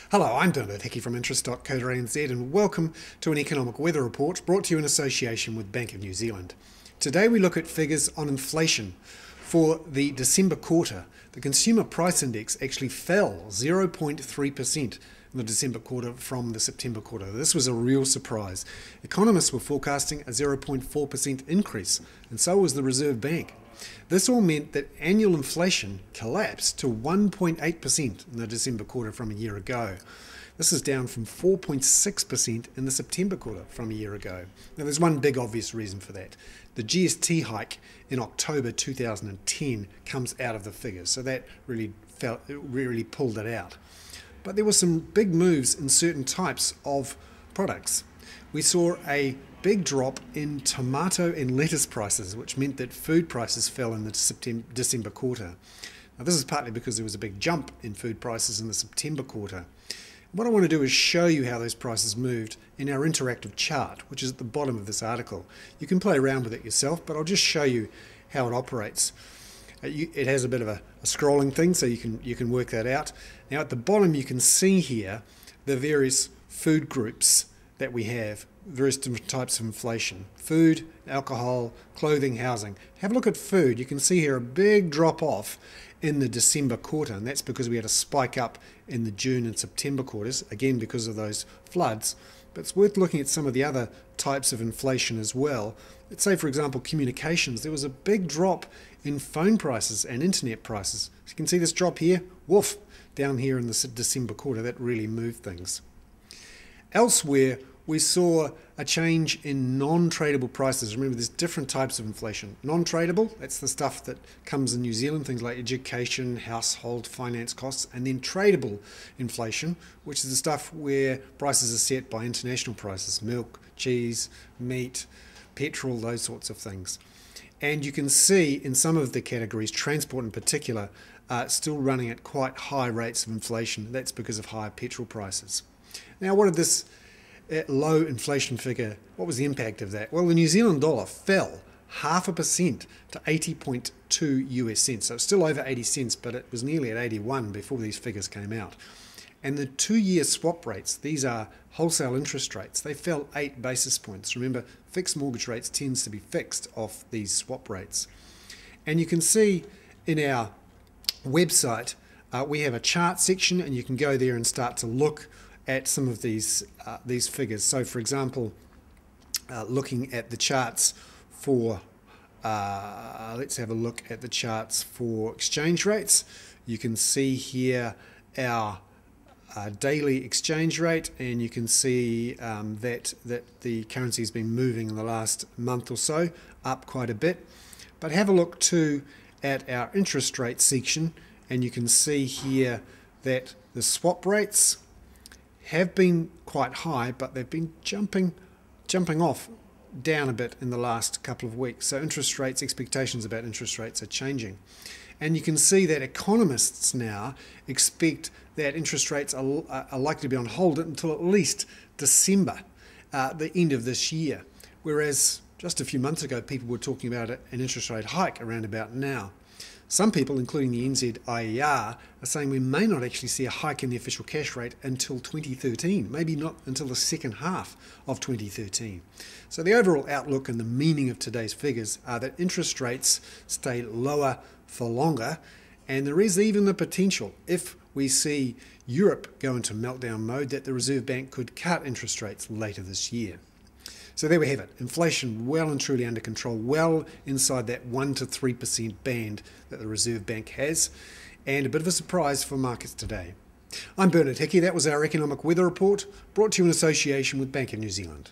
Hello, I'm Bernard Hickey from interest.co.nz and welcome to an economic weather report brought to you in association with Bank of New Zealand. Today we look at figures on inflation. For the December quarter, the consumer price index actually fell 0.3% in the December quarter from the September quarter. This was a real surprise. Economists were forecasting a 0.4% increase, and so was the Reserve Bank. This all meant that annual inflation collapsed to 1.8% in the December quarter from a year ago. This is down from 4.6% in the September quarter from a year ago. Now there's one big obvious reason for that. The GST hike in October 2010 comes out of the figures, so that really pulled it out. But there were some big moves in certain types of products. We saw a big drop in tomato and lettuce prices, which meant that food prices fell in the December quarter. Now this is partly because there was a big jump in food prices in the September quarter. What I want to do is show you how those prices moved in our interactive chart, which is at the bottom of this article. You can play around with it yourself, but I'll just show you how it operates. It has a bit of a scrolling thing, so you can work that out. Now at the bottom you can see here the various food groups that we have, various different types of inflation: food, alcohol, clothing, housing. Have a look at food. You can see here a big drop off in the December quarter, and that's because we had a spike up in the June and September quarters, again because of those floods. But it's worth looking at some of the other types of inflation as well. Let's say, for example, communications. There was a big drop in phone prices and internet prices. So you can see this drop here, woof, down here in the December quarter. That really moved things. Elsewhere, we saw a change in non-tradable prices. Remember, there's different types of inflation. Non-tradable, that's the stuff that comes in New Zealand, things like education, household finance costs, and then tradable inflation, which is the stuff where prices are set by international prices: milk, cheese, meat, petrol, those sorts of things. And you can see in some of the categories, transport in particular, still running at quite high rates of inflation. That's because of higher petrol prices. Now, what did this low inflation figure, what was the impact of that? Well, the New Zealand dollar fell 0.5% to 80.2 US cents. So it's still over 80 cents, but it was nearly at 81 before these figures came out. And the 2-year swap rates, these are wholesale interest rates, they fell 8 basis points. Remember, fixed mortgage rates tends to be fixed off these swap rates. And you can see in our website, we have a chart section, and you can go there and start to look at some of these figures. So, for example, looking at the charts for, let's have a look at the charts for exchange rates. You can see here our daily exchange rate, and you can see that the currency has been moving in the last month or so, up quite a bit. But have a look too at our interest rate section, and you can see here that the swap rates have been quite high, but they've been jumping off down a bit in the last couple of weeks. So interest rates, expectations about interest rates are changing. And you can see that economists now expect that interest rates are likely to be on hold until at least December, the end of this year. Whereas just a few months ago, people were talking about an interest rate hike around about now. Some people, including the NZIER, are saying we may not actually see a hike in the official cash rate until 2013, maybe not until the second half of 2013. So the overall outlook and the meaning of today's figures are that interest rates stay lower for longer, and there is even the potential, if we see Europe go into meltdown mode, that the Reserve Bank could cut interest rates later this year. So there we have it. Inflation well and truly under control, well inside that 1 to 3% band that the Reserve Bank has, and a bit of a surprise for markets today. I'm Bernard Hickey. That was our economic weather report, brought to you in association with Bank of New Zealand.